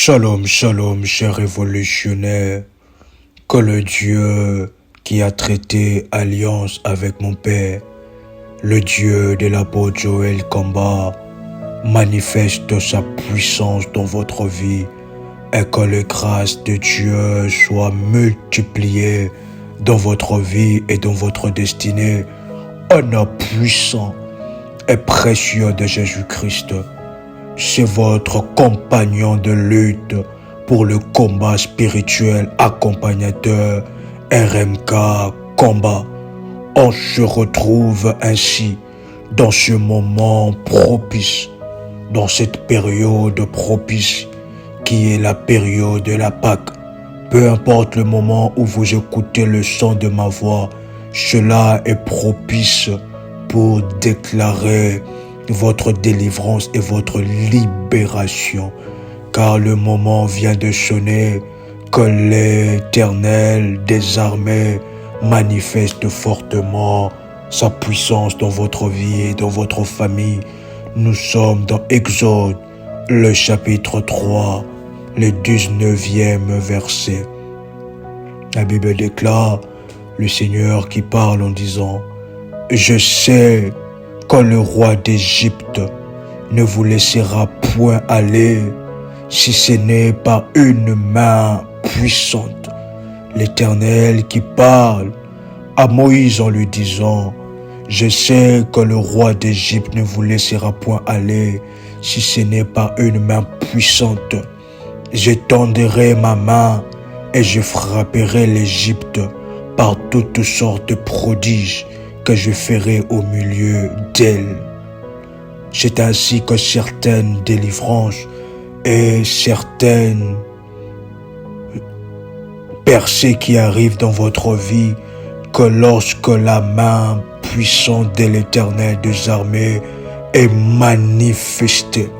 Shalom, shalom, cher révolutionnaire. Que le Dieu qui a traité alliance avec mon Père, le Dieu de l'apôtre Joël Kamba, manifeste sa puissance dans votre vie et que les grâces de Dieu soient multipliées dans votre vie et dans votre destinée au nom puissant et précieux de Jésus-Christ. C'est votre compagnon de lutte pour le combat spirituel accompagnateur RMK Combat. On se retrouve ainsi dans ce moment propice, dans cette période propice qui est la période de la Pâque. Peu importe le moment où vous écoutez le son de ma voix, cela est propice pour déclarer votre délivrance et votre libération, car le moment vient de sonner que l'Éternel des armées manifeste fortement sa puissance dans votre vie et dans votre famille. Nous sommes dans Exode, le chapitre 3, le 19e verset. La Bible déclare le Seigneur qui parle en disant « Je sais que le roi d'Égypte ne vous laissera point aller si ce n'est par une main puissante. » L'Éternel qui parle à Moïse en lui disant « Je sais que le roi d'Égypte ne vous laissera point aller si ce n'est par une main puissante. J'étendrai ma main et je frapperai l'Égypte par toutes sortes de prodiges que je ferai au milieu d'elle. » C'est ainsi que certaines délivrances et certaines percées qui arrivent dans votre vie, que lorsque la main puissante de l'Éternel des armées est manifestée,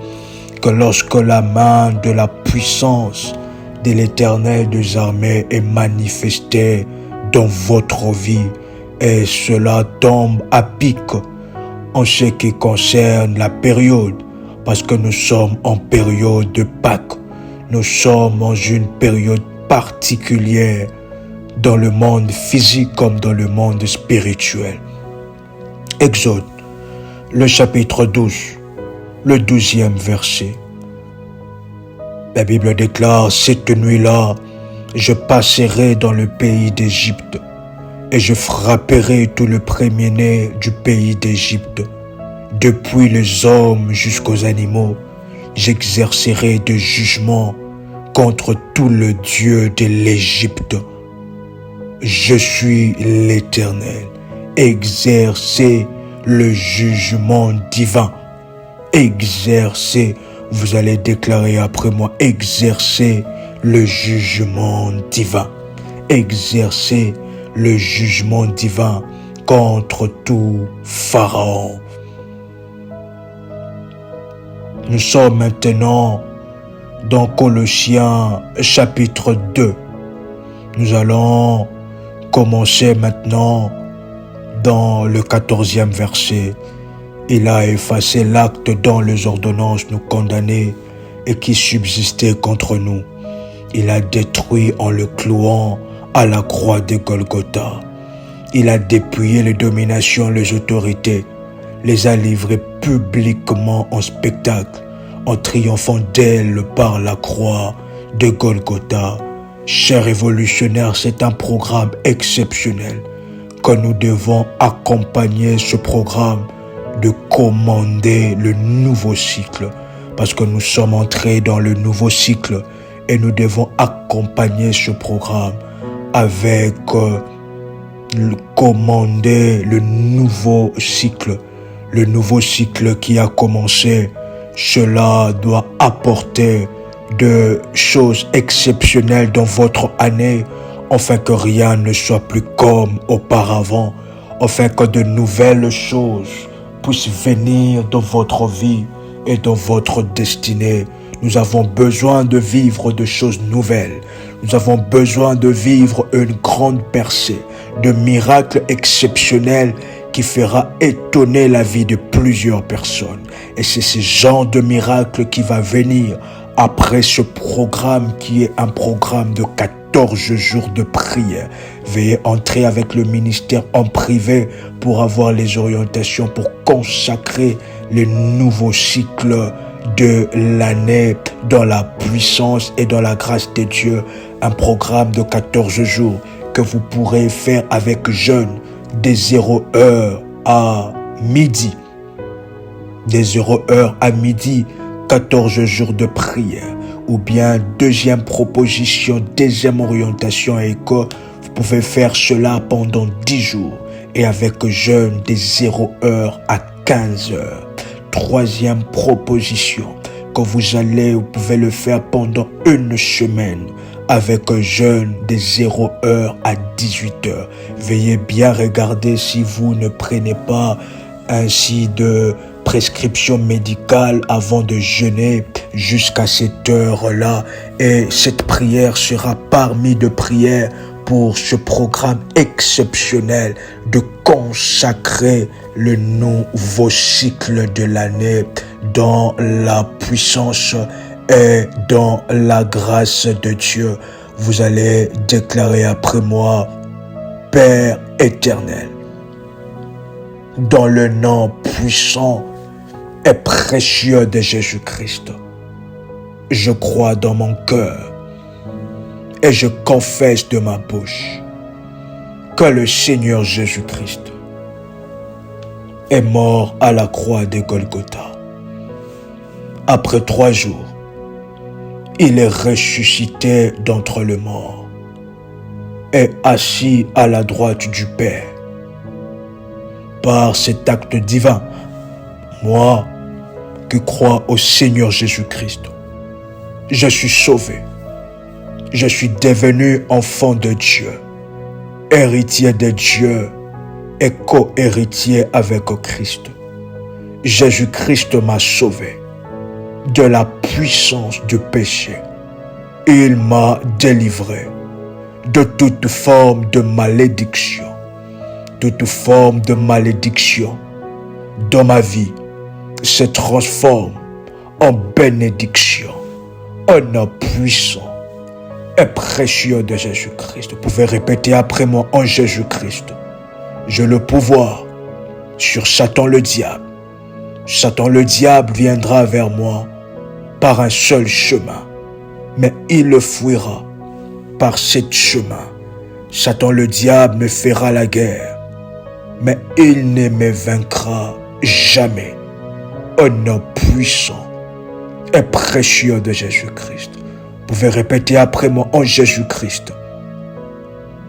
que lorsque la main de la puissance de l'Éternel des armées est manifestée dans votre vie, et cela tombe à pic en ce qui concerne la période, parce que nous sommes en période de Pâques. Nous sommes dans une période particulière dans le monde physique comme dans le monde spirituel. Exode, le chapitre 12, le 12e verset. La Bible déclare « Cette nuit-là, je passerai dans le pays d'Égypte, et je frapperai tout le premier-né du pays d'Égypte. Depuis les hommes jusqu'aux animaux, j'exercerai des jugements contre tout le Dieu de l'Égypte. Je suis l'Éternel. Exercez le jugement divin. Exercez, vous allez déclarer après moi, exercez le jugement divin. Exercez le jugement divin contre tout Pharaon. Nous sommes maintenant dans Colossiens chapitre 2. Nous allons commencer maintenant dans le 14e verset. Il a effacé l'acte dont les ordonnances nous condamnaient et qui subsistait contre nous. Il a détruit en le clouant à la croix de Golgotha. Il a dépouillé les dominations, les autorités, les a livrées publiquement en spectacle, en triomphant d'elles par la croix de Golgotha. Chers révolutionnaires, c'est un programme exceptionnel que nous devons accompagner ce programme de commander le nouveau cycle, parce que nous sommes entrés dans le nouveau cycle et nous devons accompagner ce programme avec commander le nouveau cycle qui a commencé. Cela doit apporter de choses exceptionnelles dans votre année, afin que rien ne soit plus comme auparavant, afin que de nouvelles choses puissent venir dans votre vie et dans votre destinée. Nous avons besoin de vivre de choses nouvelles. Nous avons besoin de vivre une grande percée, de miracles exceptionnels qui fera étonner la vie de plusieurs personnes. Et c'est ce genre de miracle qui va venir après ce programme qui est un programme de 14 jours de prière, veuillez entrer avec le ministère en privé pour avoir les orientations, pour consacrer le nouveau cycle de l'année dans la puissance et dans la grâce de Dieu. Un programme de 14 jours que vous pourrez faire avec jeûne de 0h à midi. De 0h à midi, 14 jours de prière. Ou bien deuxième proposition, deuxième orientation éco, vous pouvez faire cela pendant 10 jours et avec jeûne de 0h à 15h. Troisième proposition, que vous pouvez le faire pendant une semaine avec un jeûne de 0h à 18h. Veuillez bien regarder si vous ne prenez pas ainsi de prescription médicale avant de jeûner jusqu'à cette heure-là. Et cette prière sera parmi de prières pour ce programme exceptionnel de consacrer le nouveau cycle de l'année dans la puissance et dans la grâce de Dieu. Vous allez déclarer après moi: Père éternel, dans le nom puissant et précieux de Jésus-Christ, je crois dans mon cœur et je confesse de ma bouche que le Seigneur Jésus-Christ est mort à la croix de Golgotha. Après 3 jours, il est ressuscité d'entre les morts et assis à la droite du Père. Par cet acte divin, moi qui crois au Seigneur Jésus-Christ, je suis sauvé. Je suis devenu enfant de Dieu, héritier de Dieu et co-héritier avec Christ. Jésus-Christ m'a sauvé de la puissance du péché. Il m'a délivré de toute forme de malédiction. Toute forme de malédiction dans ma vie se transforme en bénédiction, au nom puissant et précieux de Jésus-Christ. Vous pouvez répéter après moi: en Jésus-Christ, j'ai le pouvoir sur Satan le diable. Satan le diable viendra vers moi par un seul chemin, mais il le fuira par 7 chemins. Satan le diable me fera la guerre, mais il ne me vaincra jamais. Au nom puissant et précieux de Jésus-Christ. Vous pouvez répéter après moi: en Jésus-Christ,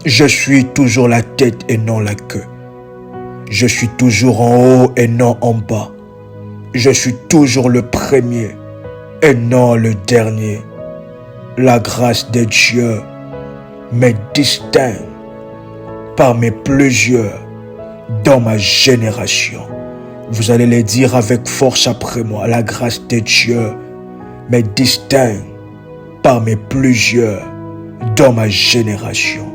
je suis toujours la tête et non la queue. Je suis toujours en haut et non en bas. Je suis toujours le premier et non le dernier. La grâce de Dieu me distingue parmi plusieurs dans ma génération. Vous allez le dire avec force après moi: la grâce de Dieu me distingue parmi plusieurs dans ma génération.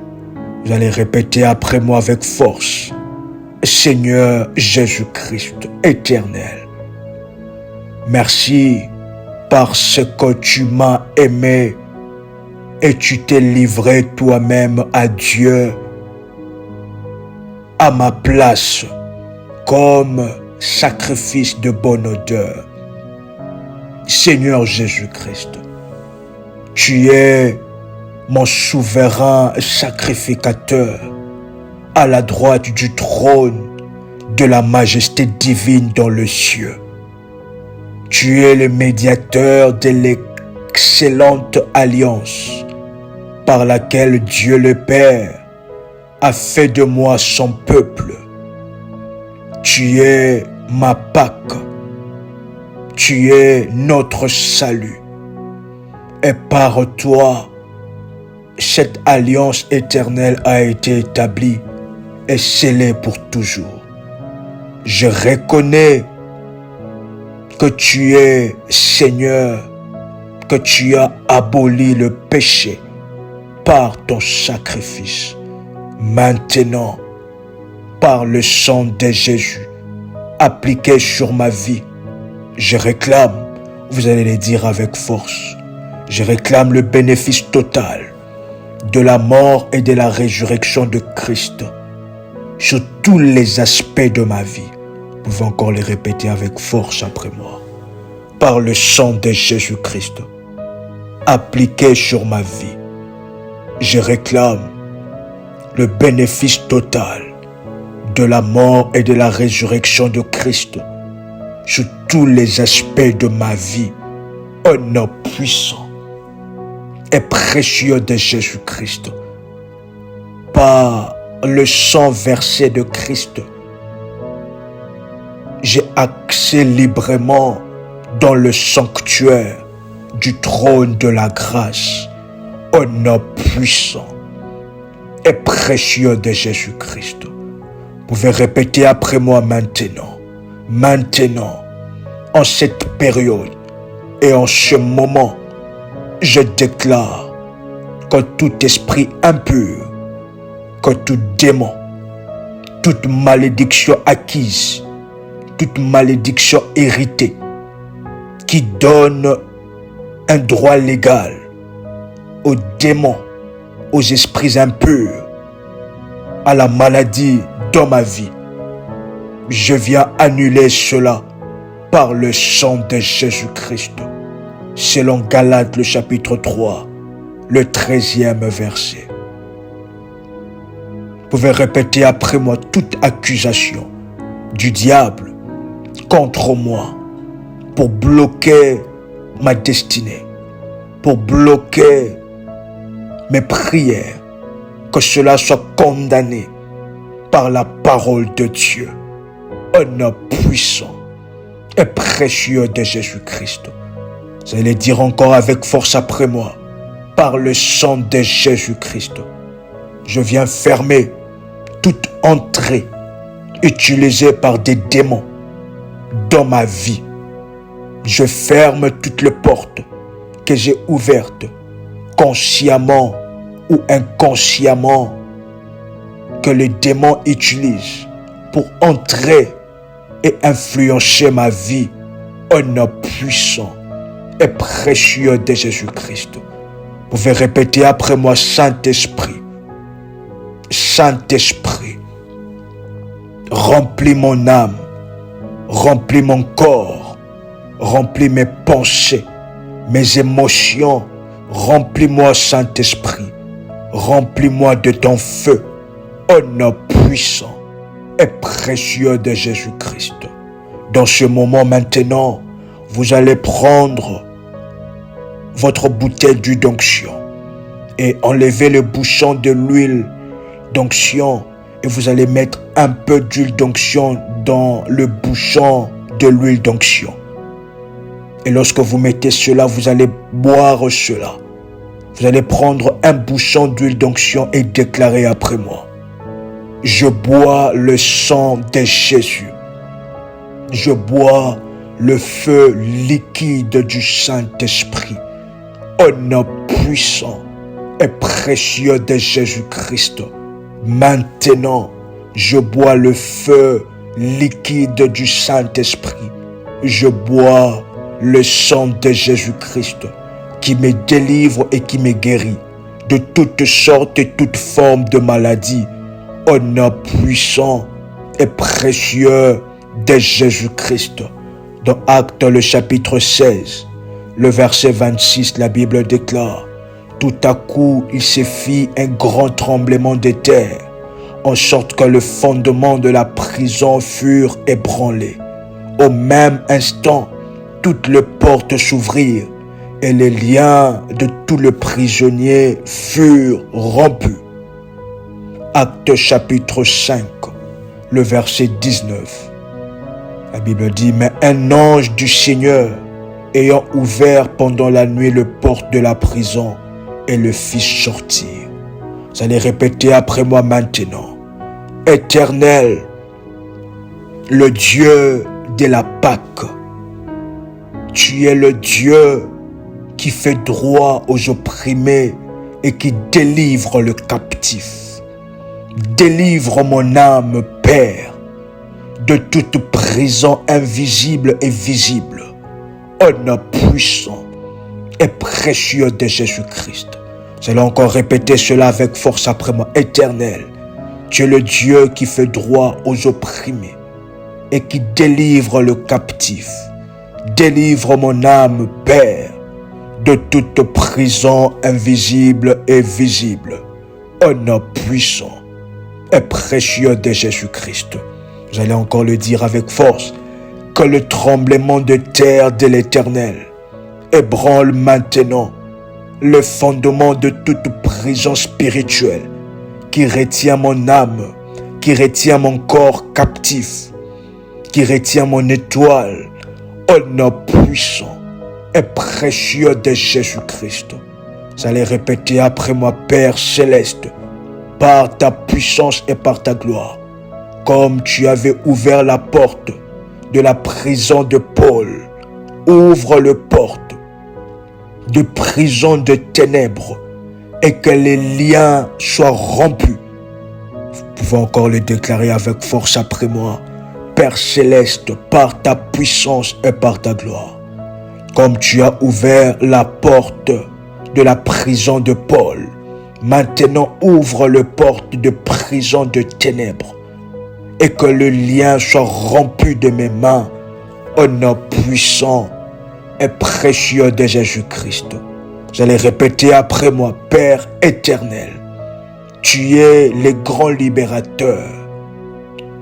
Vous allez répéter après moi avec force: Seigneur Jésus-Christ éternel, merci parce que tu m'as aimé et tu t'es livré toi-même à Dieu à ma place comme sacrifice de bonne odeur. Seigneur Jésus-Christ, tu es mon souverain sacrificateur à la droite du trône de la majesté divine dans le ciel. Tu es le médiateur de l'excellente alliance par laquelle Dieu le Père a fait de moi son peuple. Tu es ma Pâque. Tu es notre salut. Et par toi, cette alliance éternelle a été établie et scellée pour toujours. Je reconnais que tu es Seigneur, que tu as aboli le péché par ton sacrifice. Maintenant, par le sang de Jésus appliqué sur ma vie, je réclame, vous allez le dire avec force: Je réclame le bénéfice total de la mort et de la résurrection de Christ sur tous les aspects de ma vie. Vous pouvez encore les répéter avec force après moi. Par le sang de Jésus-Christ, appliqué sur ma vie, je réclame le bénéfice total de la mort et de la résurrection de Christ sur tous les aspects de ma vie, au nom puissant et précieux de Jésus-Christ. Par le sang versé de Christ, j'ai accès librement dans le sanctuaire du trône de la grâce, au nom puissant et précieux de Jésus-Christ. Vous pouvez répéter après moi maintenant. Maintenant, en cette période et en ce moment, je déclare que tout esprit impur, que tout démon, toute malédiction acquise, toute malédiction héritée, qui donne un droit légal aux démons, aux esprits impurs, à la maladie dans ma vie, je viens annuler cela par le sang de Jésus-Christ. Selon Galates le chapitre 3, le 13e verset. Vous pouvez répéter après moi toute accusation du diable contre moi pour bloquer ma destinée, pour bloquer mes prières, que cela soit condamné par la parole de Dieu, au nom puissant et précieux de Jésus-Christ. Vous allez dire encore avec force après moi, par le sang de Jésus-Christ, je viens fermer toute entrée utilisée par des démons dans ma vie. Je ferme toutes les portes que j'ai ouvertes, consciemment ou inconsciemment, que les démons utilisent pour entrer et influencer ma vie, au nom puissant et précieux de Jésus-Christ. Vous pouvez répéter après moi, Saint-Esprit. Saint-Esprit, remplis mon âme, remplis mon corps, remplis mes pensées, mes émotions. Remplis-moi, Saint-Esprit, remplis-moi de ton feu, au nom puissant et précieux de Jésus-Christ. Dans ce moment maintenant, vous allez prendre votre bouteille d'huile d'onction et enlever le bouchon de l'huile d'onction, et vous allez mettre un peu d'huile d'onction dans le bouchon de l'huile d'onction. Et lorsque vous mettez cela, vous allez boire cela. Vous allez prendre un bouchon d'huile d'onction et déclarer après moi: je bois le sang de Jésus. Je bois le feu liquide du Saint-Esprit, au nom puissant et précieux de Jésus-Christ. Maintenant, je bois le feu liquide du Saint-Esprit. Je bois le sang de Jésus-Christ qui me délivre et qui me guérit de toutes sortes et toutes formes de maladies, au nom puissant et précieux de Jésus-Christ. Dans Actes le chapitre 16, le verset 26, la Bible déclare: tout à coup, il se fit un grand tremblement de terre, en sorte que le fondement de la prison furent ébranlés. Au même instant, toutes les portes s'ouvrirent et les liens de tous les prisonniers furent rompus. Actes chapitre 5, le verset 19. La Bible dit: mais un ange du Seigneur, ayant ouvert pendant la nuit les portes de la prison, et le fit sortir. Vous allez répéter après moi maintenant: Éternel, le Dieu de la Pâque, tu es le Dieu qui fait droit aux opprimés et qui délivre le captif. Délivre mon âme, Père, de toute prison invisible et visible, au nom puissant et précieux de Jésus-Christ. Vous allez encore répéter cela avec force après moi. Éternel, tu es le Dieu qui fait droit aux opprimés et qui délivre le captif. Délivre mon âme, Père, de toute prison invisible et visible. Au nom puissant et précieux de Jésus-Christ. Vous allez encore le dire avec force. Que le tremblement de terre de l'Éternel ébranle maintenant le fondement de toute prison spirituelle qui retient mon âme, qui retient mon corps captif, qui retient mon étoile, au nom puissant et précieux de Jésus-Christ. Vous allez répéter après moi, Père céleste, par ta puissance et par ta gloire, comme tu avais ouvert la porte de la prison de Paul, ouvre le porte de prison de ténèbres et que les liens soient rompus. Vous pouvez encore le déclarer avec force après moi. Père céleste, par ta puissance et par ta gloire, comme tu as ouvert la porte de la prison de Paul, maintenant ouvre le porte de prison de ténèbres et que le lien soit rompu de mes mains au nom puissant et précieux de Jésus-Christ. Vous allez répéter après moi, Père éternel, tu es le grand libérateur.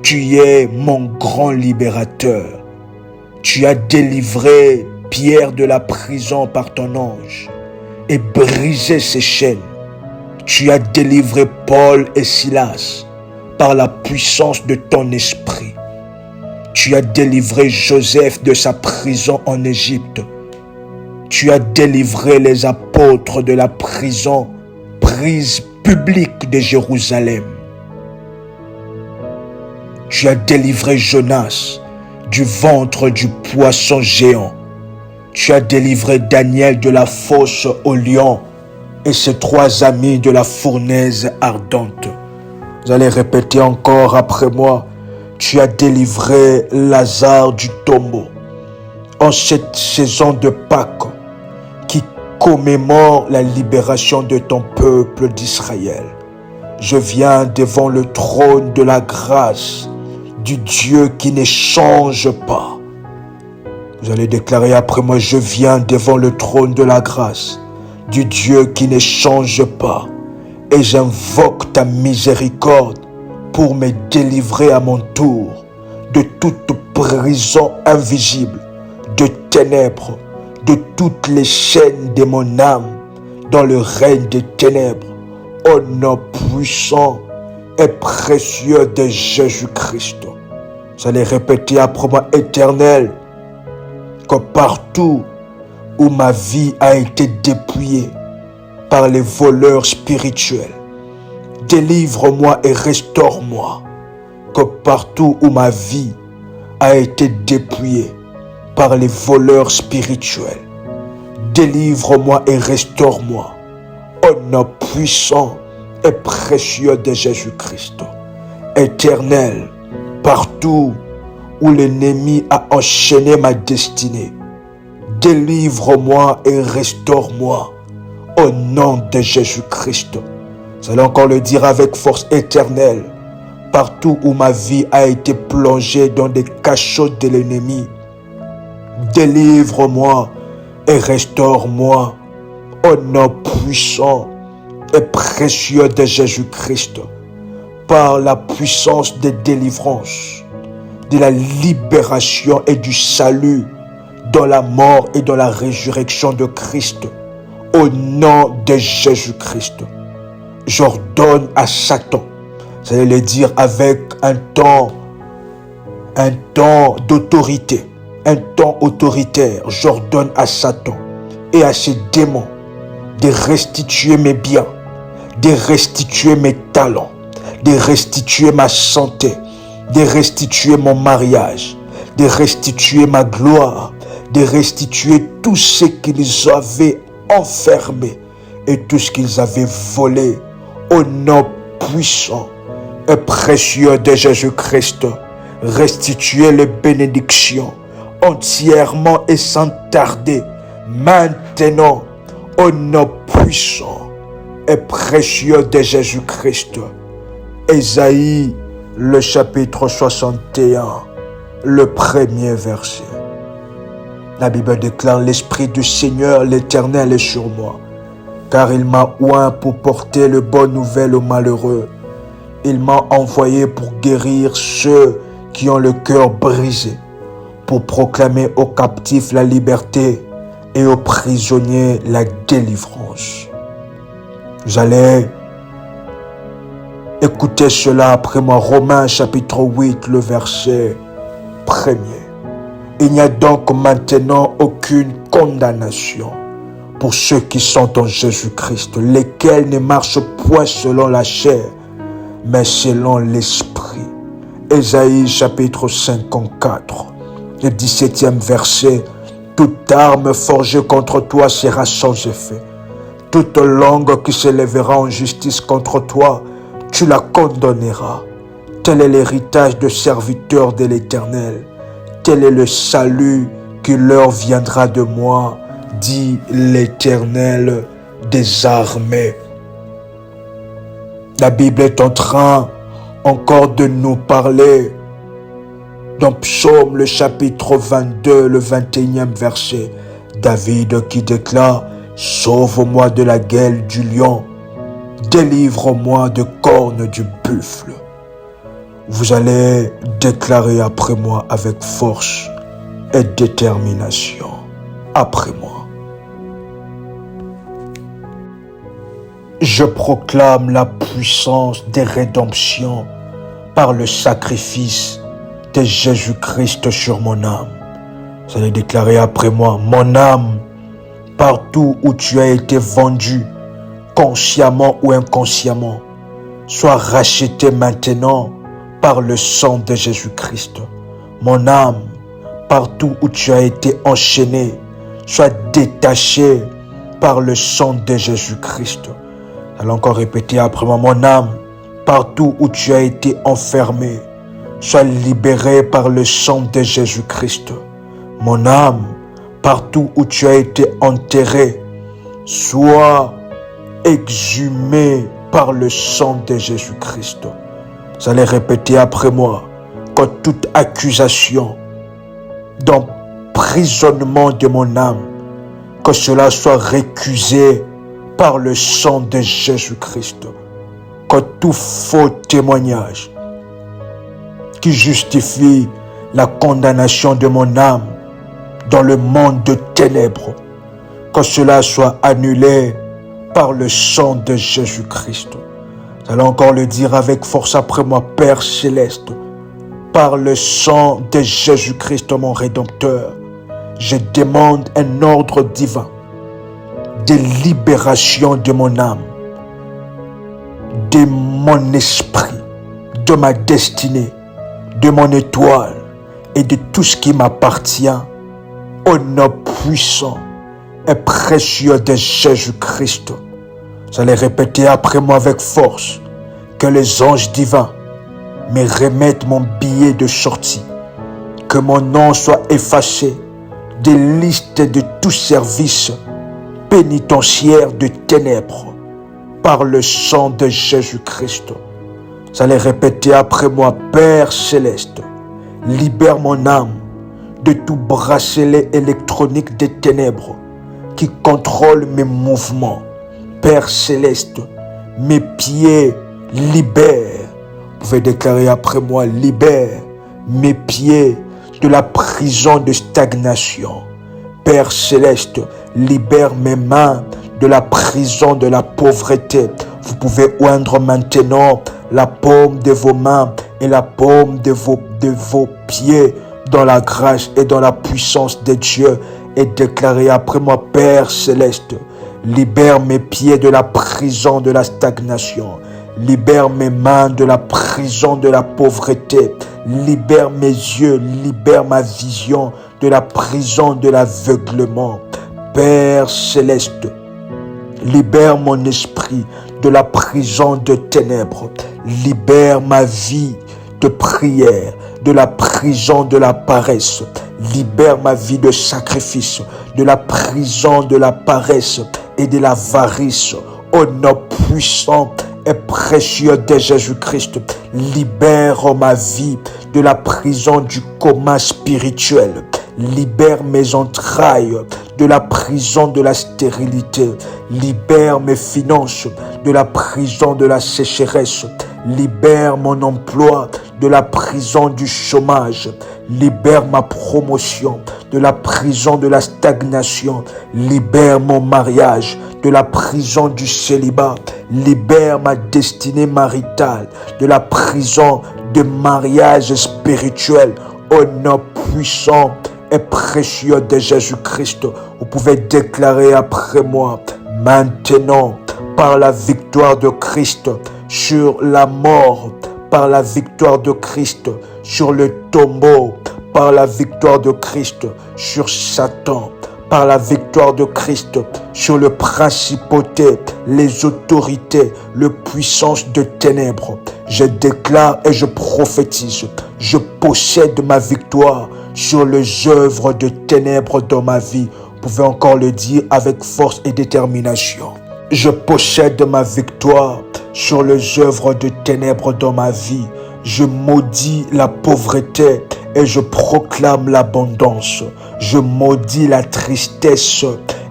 Tu es mon grand libérateur. Tu as délivré Pierre de la prison par ton ange et brisé ses chaînes. Tu as délivré Paul et Silas par la puissance de ton esprit. Tu as délivré Joseph de sa prison en Égypte. Tu as délivré les apôtres de la prison prise publique de Jérusalem. Tu as délivré Jonas du ventre du poisson géant. Tu as délivré Daniel de la fosse au lion et ses 3 amis de la fournaise ardente. Vous allez répéter encore après moi. Tu as délivré Lazare du tombeau. En cette saison de Pâques qui commémore la libération de ton peuple d'Israël, je viens devant le trône de la grâce du Dieu qui ne change pas. Vous allez déclarer après moi, je viens devant le trône de la grâce du Dieu qui ne change pas et j'invoque ta miséricorde pour me délivrer à mon tour de toute prison invisible, de ténèbres, de toutes les chaînes de mon âme dans le règne des ténèbres, au nom puissant et précieux de Jésus-Christ. Vous allez répéter après moi, éternel, que partout où ma vie a été dépouillée par les voleurs spirituels, délivre-moi et restaure-moi. Que partout où ma vie a été dépouillée par les voleurs spirituels, délivre-moi et restaure-moi. Au nom puissant et précieux de Jésus-Christ. Éternel, partout où l'ennemi a enchaîné ma destinée, délivre-moi et restaure-moi au nom de Jésus-Christ. Vous allez encore le dire avec force éternelle. Partout où ma vie a été plongée dans des cachots de l'ennemi, délivre-moi et restaure-moi au nom puissant et précieux de Jésus-Christ. Par la puissance de délivrance, de la libération et du salut dans la mort et dans la résurrection de Christ, au nom de Jésus-Christ. J'ordonne à Satan, vous allez le dire avec un temps d'autorité, un temps autoritaire, j'ordonne à Satan et à ses démons de restituer mes biens, de restituer mes talents, de restituer ma santé, de restituer mon mariage, de restituer ma gloire, de restituer tout ce qu'ils avaient enfermé et tout ce qu'ils avaient volé au nom puissant et précieux de Jésus-Christ. Restituer les bénédictions entièrement et sans tarder maintenant, au nom puissant et précieux de Jésus-Christ. Ésaïe, le chapitre 61, le premier verset. La Bible déclare: l'Esprit du Seigneur l'Éternel est sur moi, car il m'a oint pour porter le bonne nouvelle aux malheureux. Il m'a envoyé pour guérir ceux qui ont le cœur brisé, pour proclamer aux captifs la liberté et aux prisonniers la délivrance. Vous allez écouter cela après moi. Romains chapitre 8, le verset 1er. Il n'y a donc maintenant aucune condamnation pour ceux qui sont en Jésus-Christ, lesquels ne marchent point selon la chair, mais selon l'Esprit. Ésaïe chapitre 54, le 17e verset. Toute arme forgée contre toi sera sans effet. Toute langue qui s'élèvera en justice contre toi, tu la condamneras. Tel est l'héritage de serviteurs de l'Éternel. Tel est le salut qui leur viendra de moi, dit l'Éternel des armées. La Bible est en train encore de nous parler dans Psaume, le chapitre 22, le 21e verset. David qui déclare: sauve-moi de la gueule du lion, délivre-moi de cornes du buffle. Vous allez déclarer après moi avec force et détermination. Après moi. Je proclame la puissance des rédemptions par le sacrifice de Jésus-Christ sur mon âme. Vous allez déclarer après moi: mon âme, partout où tu as été vendu, consciemment ou inconsciemment, sois rachetée maintenant par le sang de Jésus-Christ. Mon âme, partout où tu as été enchaîné, sois détaché par le sang de Jésus-Christ. Allons encore répéter après moi: mon âme, partout où tu as été enfermé, sois libéré par le sang de Jésus-Christ. Mon âme, partout où tu as été enterré, sois exhumé par le sang de Jésus-Christ. Vous allez répéter après moi: que toute accusation d'emprisonnement de mon âme, que cela soit récusé par le sang de Jésus-Christ. Que tout faux témoignage qui justifie la condamnation de mon âme dans le monde de ténèbres, que cela soit annulé par le sang de Jésus-Christ. Vous allez encore le dire avec force après moi: Père céleste, par le sang de Jésus-Christ mon Rédempteur, je demande un ordre divin de libération de mon âme, de mon esprit, de ma destinée, de mon étoile et de tout ce qui m'appartient, au nom puissant et précieux de Jésus-Christ. Vous allez répéter après moi avec force: que les anges divins me remettent mon billet de sortie, que mon nom soit effacé des listes de tout service pénitentiaire de ténèbres par le sang de Jésus-Christ. Vous allez répéter après moi: Père céleste, libère mon âme de tout bracelet électronique des ténèbres qui contrôle mes mouvements. Père céleste, mes pieds libère. Vous pouvez déclarer après moi: libère mes pieds de la prison de stagnation. Père céleste, libère mes mains de la prison de la pauvreté. Vous pouvez oindre maintenant la paume de vos mains et la paume de vos pieds dans la grâce et dans la puissance de Dieu et déclarer après moi: Père céleste, libère mes pieds de la prison de la stagnation. Libère mes mains de la prison de la pauvreté. Libère mes yeux, libère ma vision de la prison de l'aveuglement. Père céleste, libère mon esprit de la prison de ténèbres. Libère ma vie de prière de la prison de la paresse. Libère ma vie de sacrifice, de la prison, de la paresse et de l'avarice. Au nom puissant et précieux de Jésus-Christ, libère ma vie de la prison du coma spirituel. Libère mes entrailles de la prison de la stérilité. Libère mes finances de la prison de la sécheresse. Libère mon emploi de la prison du chômage. Libère ma promotion de la prison de la stagnation. Libère mon mariage de la prison du célibat. Libère ma destinée maritale de la prison de mariage spirituel. Au nom puissant et précieux de Jésus-Christ, vous pouvez déclarer après moi: maintenant, par la victoire de Christ sur la mort, par la victoire de Christ sur le tombeau, par la victoire de Christ sur Satan, par la victoire de Christ sur le principauté, les autorités, les puissances de ténèbres. Je déclare et je prophétise, je possède ma victoire sur les œuvres de ténèbres dans ma vie. Vous pouvez encore le dire avec force et détermination. Je possède ma victoire sur les œuvres de ténèbres dans ma vie. Je maudis la pauvreté et je proclame l'abondance. Je maudis la tristesse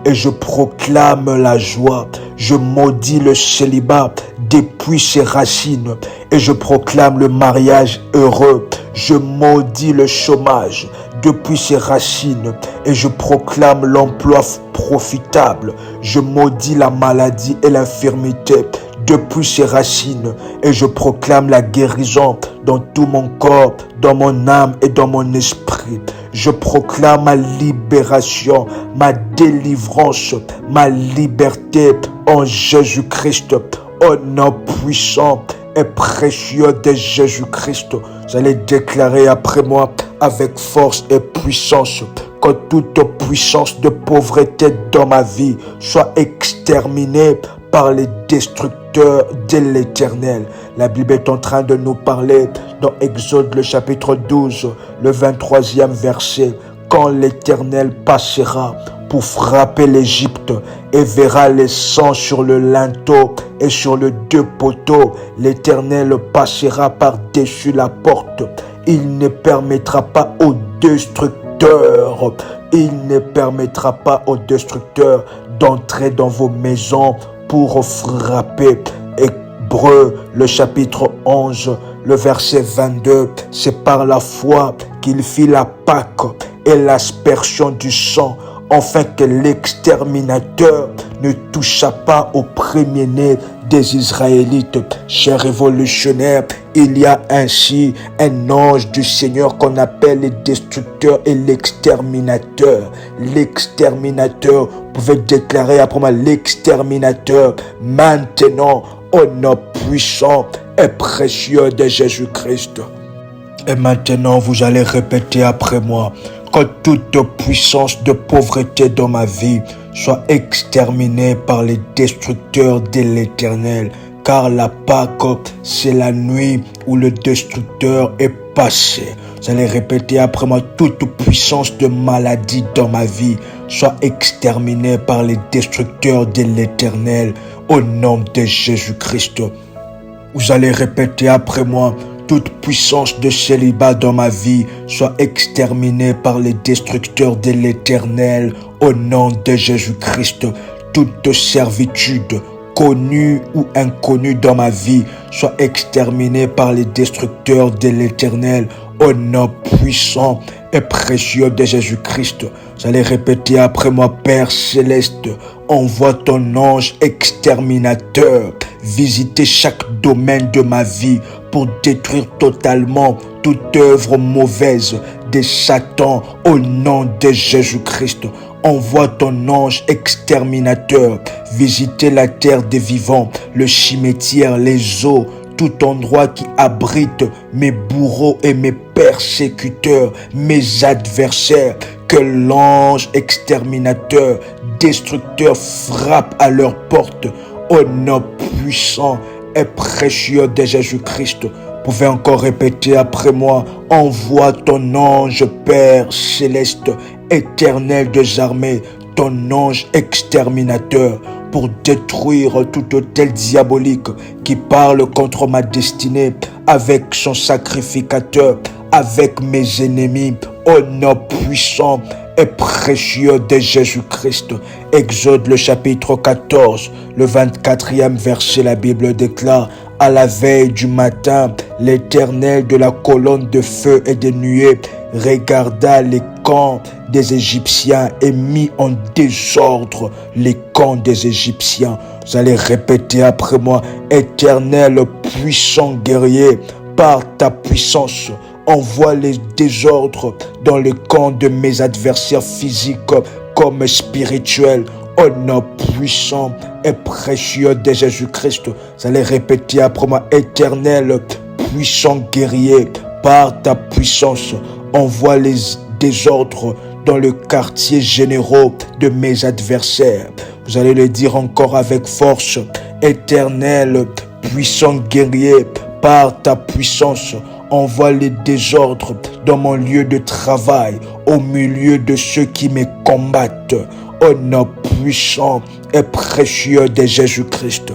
et je proclame la joie. Je maudis le célibat depuis ses racines et je proclame le mariage heureux. Je maudis le chômage depuis ses racines et je proclame l'emploi profitable. Je maudis la maladie et l'infirmité depuis ses racines et je proclame la guérison dans tout mon corps, dans mon âme et dans mon esprit. Je proclame ma libération, ma délivrance, ma liberté en Jésus-Christ. Au nom puissant et précieux de Jésus-Christ, vous allez déclarer après moi avec force et puissance que toute puissance de pauvreté dans ma vie soit exterminée par les destructeurs de l'Éternel. La Bible est en train de nous parler dans Exode le chapitre 12, le 23e verset. Quand l'Éternel passera pour frapper l'Égypte et verra les sangs sur le linteau et sur les deux poteaux, l'Éternel passera par-dessus la porte. Il ne permettra pas aux destructeurs, d'entrer dans vos maisons pour frapper. Hébreux, le chapitre 11, le verset 22, c'est par la foi qu'il fit la Pâque et l'aspersion du sang, afin que l'exterminateur ne toucha pas au premier-né des Israélites. Chers révolutionnaires, il y a ainsi un ange du Seigneur qu'on appelle le destructeur et l'exterminateur. L'exterminateur, vous pouvez déclarer après moi, l'exterminateur, maintenant, au nom puissant et précieux de Jésus-Christ. Et maintenant, vous allez répéter après moi: que toute puissance de pauvreté dans ma vie soit exterminée par les destructeurs de l'Éternel. Car la Pâque, c'est la nuit où le destructeur est passé. Vous allez répéter après moi: toute puissance de maladie dans ma vie soit exterminée par les destructeurs de l'Éternel. Au nom de Jésus-Christ. Vous allez répéter après moi: toute puissance de célibat dans ma vie soit exterminée par les destructeurs de l'Éternel. Au nom de Jésus-Christ. Toute servitude, connue ou inconnue dans ma vie, soit exterminée par les destructeurs de l'Éternel. Au nom puissant et précieux de Jésus-Christ. Vous allez répéter après moi: Père céleste, envoie ton ange exterminateur visiter chaque domaine de ma vie pour détruire totalement toute œuvre mauvaise de Satan au nom de Jésus-Christ. Envoie ton ange exterminateur visiter la terre des vivants, le cimetière, les eaux, tout endroit qui abrite mes bourreaux et mes persécuteurs, mes adversaires. Que l'ange exterminateur, destructeur frappe à leur porte au nom puissant et précieux de Jésus-Christ. Pouvez encore répéter après moi. Envoie ton ange, Père céleste, éternel des armées, ton ange exterminateur, pour détruire tout autel diabolique qui parle contre ma destinée, avec son sacrificateur, avec mes ennemis, au nom puissant et précieux de Jésus-Christ. Exode le chapitre 14, le 24e verset, la Bible déclare: à la veille du matin, l'Éternel de la colonne de feu et de nuée regarda les camps des Égyptiens et mit en désordre les camps des Égyptiens. Vous allez répéter après moi: Éternel puissant guerrier, par ta puissance, envoie les désordres dans le camp de mes adversaires physiques comme spirituels. Au nom puissant et précieux de Jésus-Christ, vous allez répéter après moi: Éternel puissant guerrier, par ta puissance, envoie les désordres dans le quartier généraux de mes adversaires. Vous allez le dire encore avec force: Éternel puissant guerrier, par ta puissance, envoie les désordres dans mon lieu de travail, au milieu de ceux qui me combattent. Au nom puissant et précieux de Jésus-Christ.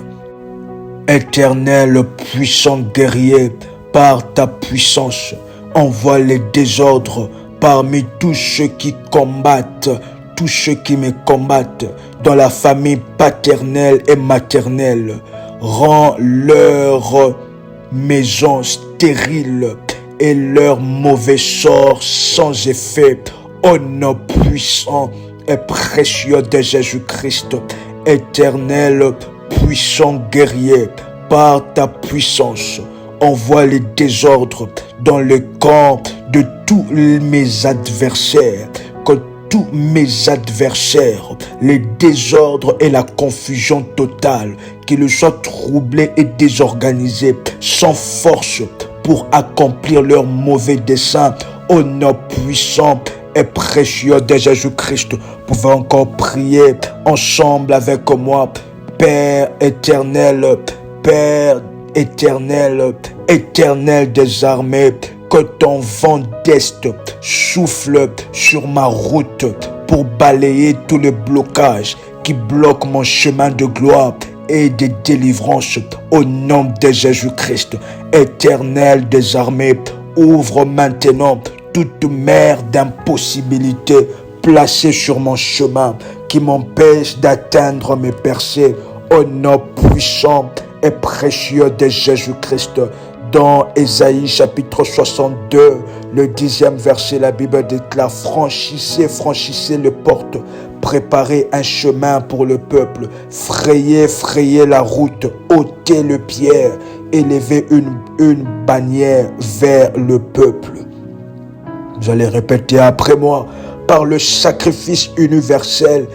Éternel puissant guerrier, par ta puissance, envoie les désordres parmi tous ceux qui combattent, tous ceux qui me combattent, dans la famille paternelle et maternelle. Rends leur maison stérile et leur mauvais sort sans effet. Au nom puissant et précieux de Jésus-Christ. Éternel puissant guerrier, par ta puissance, envoie les désordres dans le camp de tous mes adversaires. Que tous mes adversaires, les désordres et la confusion totale, qu'ils soient troublés et désorganisés, sans force pour accomplir leurs mauvais desseins. Au nom puissant et précieux de Jésus-Christ, vous pouvez encore prier ensemble avec moi. Père éternel, Père éternel, éternel des armées, que ton vent d'Est souffle sur ma route pour balayer tous les blocages qui bloquent mon chemin de gloire et de délivrance. Au nom de Jésus-Christ, éternel des armées, ouvre maintenant toute mer d'impossibilité placée sur mon chemin qui m'empêche d'atteindre mes percées. Au nom puissant et précieux de Jésus-Christ. Dans Ésaïe chapitre 62, le 10e verset, la Bible déclare: franchissez, franchissez les portes, préparez un chemin pour le peuple, frayez, frayez la route, ôtez le pierre, élevez une bannière vers le peuple. Vous allez répéter après moi: par le sacrifice universel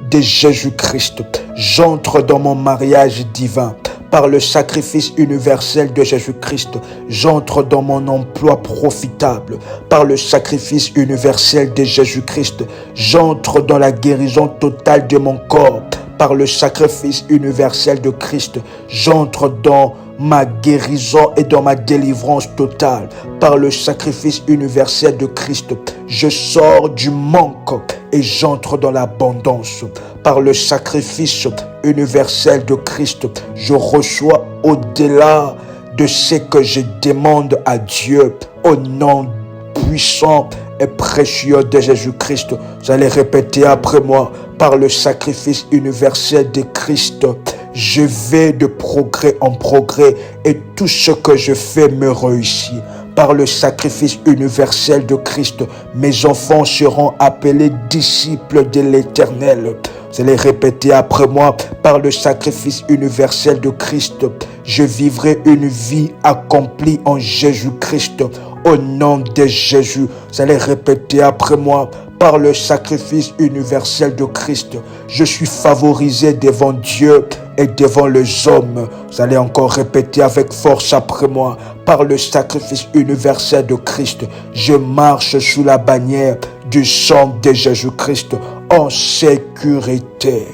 de Jésus-Christ, j'entre dans mon mariage divin. Par le sacrifice universel de Jésus-Christ, j'entre dans mon emploi profitable. Par le sacrifice universel de Jésus-Christ, j'entre dans la guérison totale de mon corps. Par le sacrifice universel de Christ, j'entre dans ma guérison et dans ma délivrance totale. Par le sacrifice universel de Christ, je sors du manque et j'entre dans l'abondance. Par le sacrifice universel de Christ, je reçois au-delà de ce que je demande à Dieu. Au nom puissant et précieux de Jésus-Christ, vous allez répéter après moi: par le sacrifice universel de Christ, je vais de progrès en progrès et tout ce que je fais me réussit. Par le sacrifice universel de Christ, mes enfants seront appelés disciples de l'Éternel. Vous allez répéter après moi: par le sacrifice universel de Christ, je vivrai une vie accomplie en Jésus-Christ. Au nom de Jésus, vous allez répéter après moi: par le sacrifice universel de Christ, je suis favorisé devant Dieu et devant les hommes. Vous allez encore répéter avec force après moi: par le sacrifice universel de Christ, je marche sous la bannière du sang de Jésus-Christ en sécurité.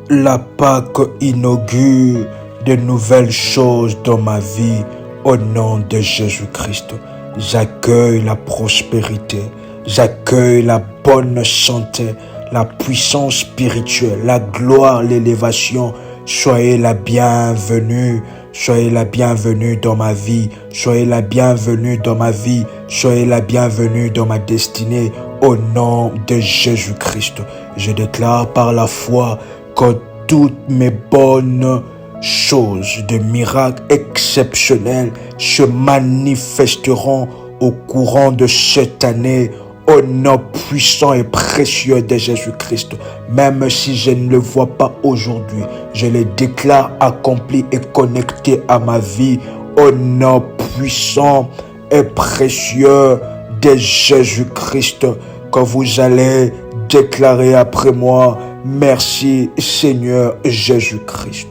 La Pâque inaugure de nouvelles choses dans ma vie. Au nom de Jésus-Christ, j'accueille la prospérité, j'accueille la bonne santé, la puissance spirituelle, la gloire, l'élévation. Soyez la bienvenue. Soyez la bienvenue dans ma vie. Soyez la bienvenue dans ma vie. Soyez la bienvenue dans ma destinée. Au nom de Jésus-Christ, je déclare par la foi que toutes mes bonnes choses de miracles exceptionnels se manifesteront au courant de cette année. Au nom puissant et précieux de Jésus-Christ, même si je ne le vois pas aujourd'hui, je les déclare accomplis et connectés à ma vie. Au nom puissant et précieux de Jésus-Christ, que vous allez déclarer après moi: merci Seigneur Jésus-Christ.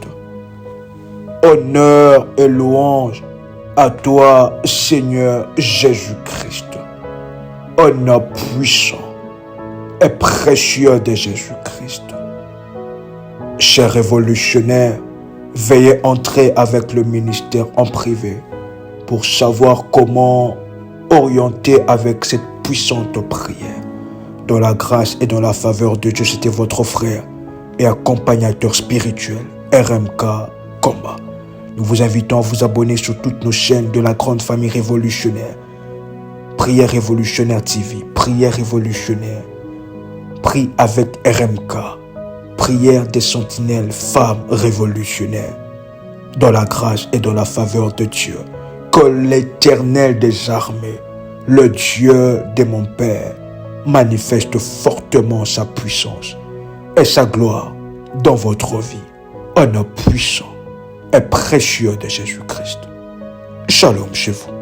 Honneur et louange à toi Seigneur Jésus-Christ. Au nom puissant et précieux de Jésus-Christ. Chers révolutionnaires, veuillez entrer avec le ministère en privé pour savoir comment orienter avec cette puissante prière. Dans la grâce et dans la faveur de Dieu, c'était votre frère et accompagnateur spirituel, RMK Komba. Nous vous invitons à vous abonner sur toutes nos chaînes de la grande famille révolutionnaire. Prière révolutionnaire TV, prière révolutionnaire, prie avec RMK, prière des sentinelles, femmes révolutionnaires. Dans la grâce et dans la faveur de Dieu, que l'Éternel des armées, le Dieu de mon Père, manifeste fortement sa puissance et sa gloire dans votre vie, au nom puissant et précieux de Jésus-Christ. Shalom chez vous.